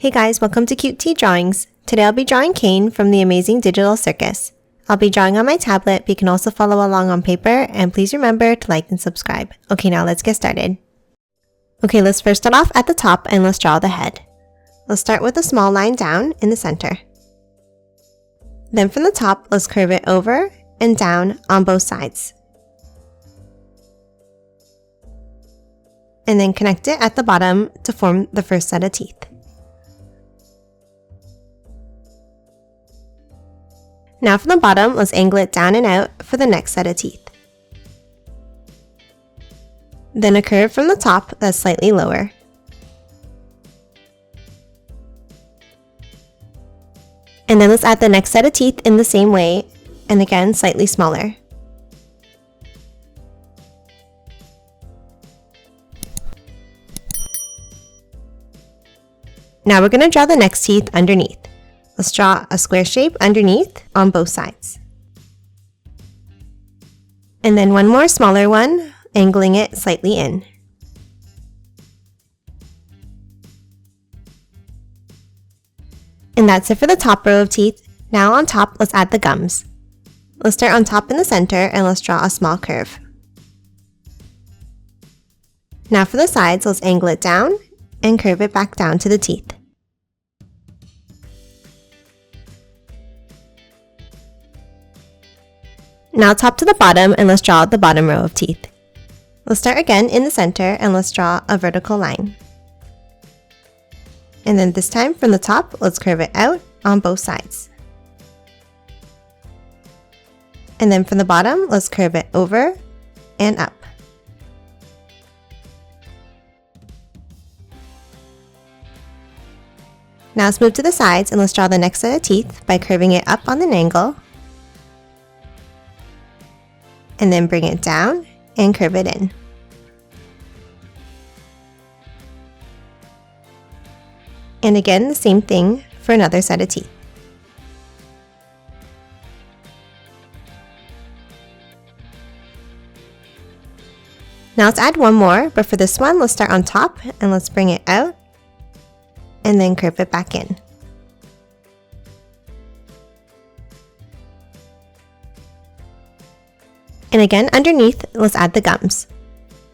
Hey guys, welcome to Cute Tea Drawings. Today I'll be drawing Caine from the Amazing Digital Circus. I'll be drawing on my tablet, but you can also follow along on paper, and please remember to like and subscribe. Okay, now let's get started. Okay, let's first start off at the top and let's draw the head. Let's start with a small line down in the center. Then from the top, let's curve it over and down on both sides. And then connect it at the bottom to form the first set of teeth. Now from the bottom, let's angle it down and out for the next set of teeth. Then a curve from the top that's slightly lower. And then let's add the next set of teeth in the same way, and again slightly smaller. Now we're going to draw the next teeth underneath. Let's draw a square shape underneath on both sides. And then one more smaller one, angling it slightly in. And that's it for the top row of teeth. Now on top, let's add the gums. Let's start on top in the center and let's draw a small curve. Now for the sides, let's angle it down and curve it back down to the teeth. Now top to the bottom and let's draw the bottom row of teeth. Let's start again in the center and let's draw a vertical line. And then this time from the top, let's curve it out on both sides. And then from the bottom, let's curve it over and up. Now let's move to the sides and let's draw the next set of teeth by curving it up on an angle. And then bring it down and curve it in. And again, the same thing for another set of teeth. Now let's add one more, but for this one, let's start on top and let's bring it out and then curve it back in. And again, underneath, let's add the gums.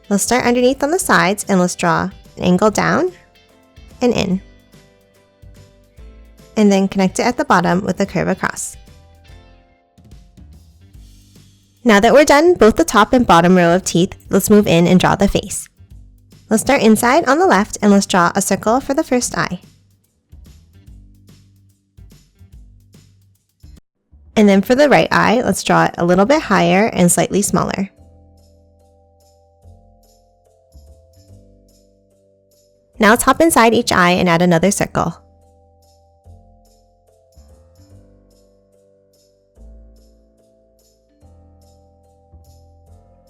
Let's start underneath on the sides and let's draw an angle down and in. And then connect it at the bottom with a curve across. Now that we're done both the top and bottom row of teeth, let's move in and draw the face. Let's start inside on the left and let's draw a circle for the first eye. And then for the right eye, let's draw it a little bit higher and slightly smaller. Now let's hop inside each eye and add another circle.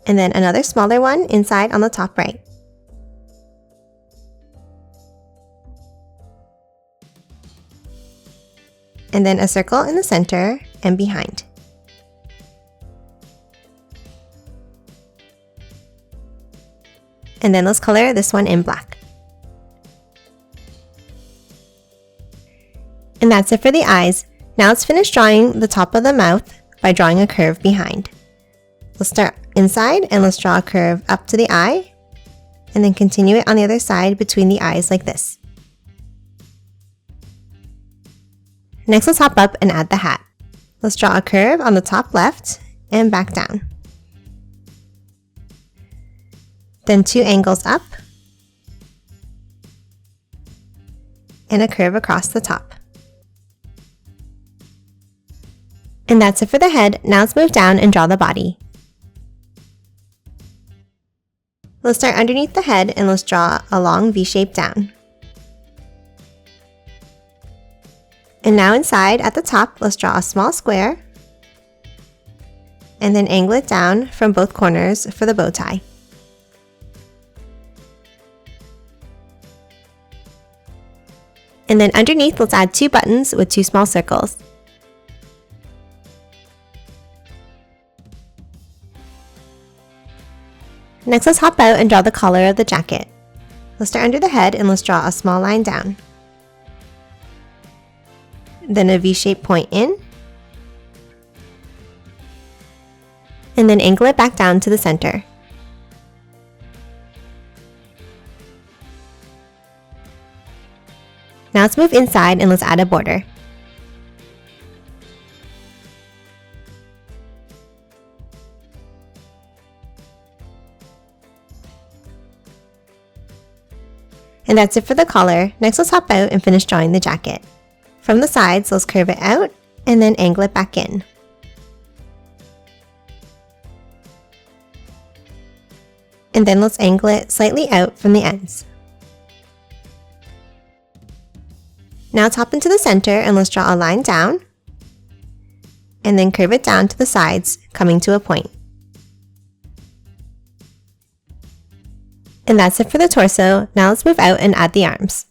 And then another smaller one inside on the top right. And then a circle in the center and behind. And then let's color this one in black. And that's it for the eyes. Now let's finish drawing the top of the mouth by drawing a curve behind. Let's start inside and let's draw a curve up to the eye, and then continue it on the other side between the eyes like this. Next, let's hop up and add the hat. Let's draw a curve on the top left and back down. Then two angles up and a curve across the top. And that's it for the head. Now let's move down and draw the body. Let's start underneath the head and let's draw a long V shape down. And now inside at the top, let's draw a small square and then angle it down from both corners for the bow tie. And then underneath, let's add two buttons with two small circles. Next, let's hop out and draw the collar of the jacket. Let's start under the head and let's draw a small line down. then a V-shaped point in, and then angle it back down to the center. Now let's move inside and let's add a border. And that's it for the collar. Next, let's hop out and finish drawing the jacket. From the sides, let's curve it out and then angle it back in. And then let's angle it slightly out from the ends. Now let's hop into the center and let's draw a line down and then curve it down to the sides, coming to a point. And that's it for the torso. Now let's move out and add the arms.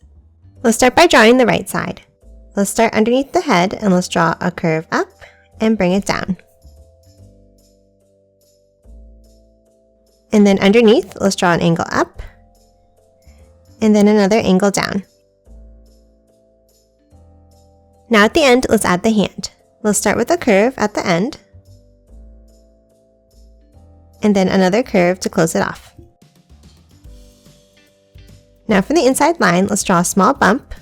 Let's start by drawing the right side. Let's start underneath the head and let's draw a curve up and bring it down. And then underneath, let's draw an angle up and then another angle down. Now at the end, let's add the hand. Let's start with a curve at the end and then another curve to close it off. Now for the inside line, let's draw a small bump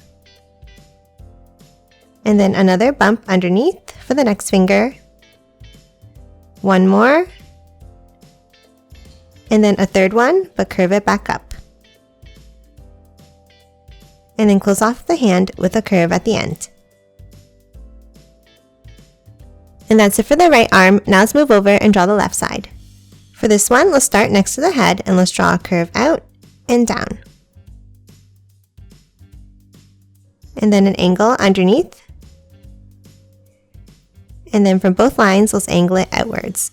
and then another bump underneath for the next finger, one more, and then a third one, but curve it back up. And then close off the hand with a curve at the end. And that's it for the right arm. Now let's move over and draw the left side. For this one, let's start next to the head and let's draw a curve out and down. And then an angle underneath. And then from both lines, let's angle it outwards.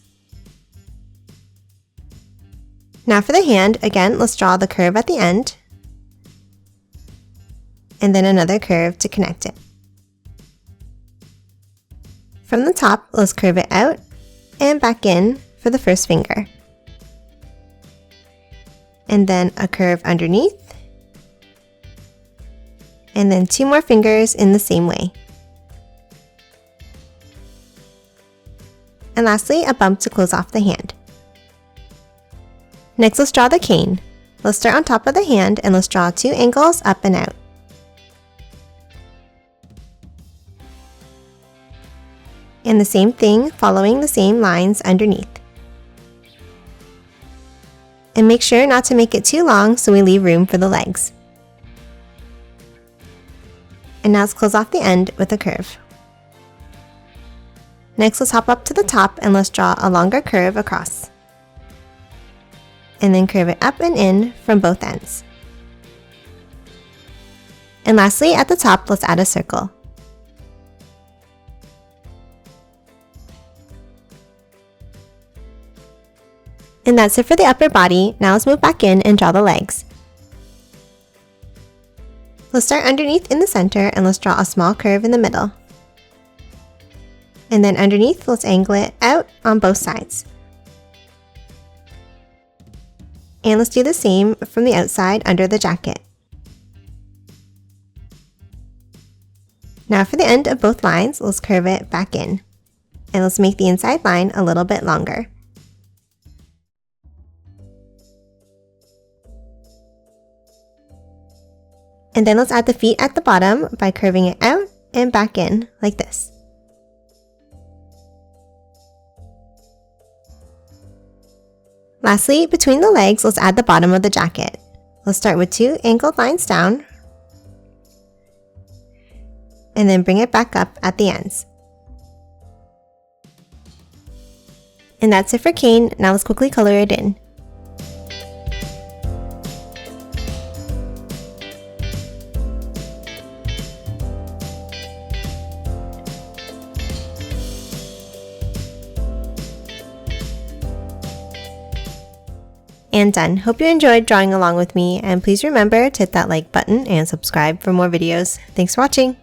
Now for the hand, again, let's draw the curve at the end. And then another curve to connect it. From the top, let's curve it out and back in for the first finger. And then a curve underneath. And then two more fingers in the same way. And lastly, a bump to close off the hand. Next, let's draw the cane. Let's start on top of the hand and let's draw two angles up and out. And the same thing, following the same lines underneath. And make sure not to make it too long so we leave room for the legs. And now let's close off the end with a curve. Next, let's hop up to the top and let's draw a longer curve across. And then curve it up and in from both ends. And lastly, at the top, let's add a circle. And that's it for the upper body. Now let's move back in and draw the legs. Let's start underneath in the center and let's draw a small curve in the middle. And then underneath, let's angle it out on both sides. And let's do the same from the outside under the jacket. Now for the end of both lines, let's curve it back in. And let's make the inside line a little bit longer. And then let's add the feet at the bottom by curving it out and back in like this. Lastly, between the legs, let's add the bottom of the jacket. Let's start with two angled lines down and then bring it back up at the ends. And that's it for Caine. Now let's quickly color it in. And done. Hope you enjoyed drawing along with me, and please remember to hit that like button and subscribe for more videos. Thanks for watching!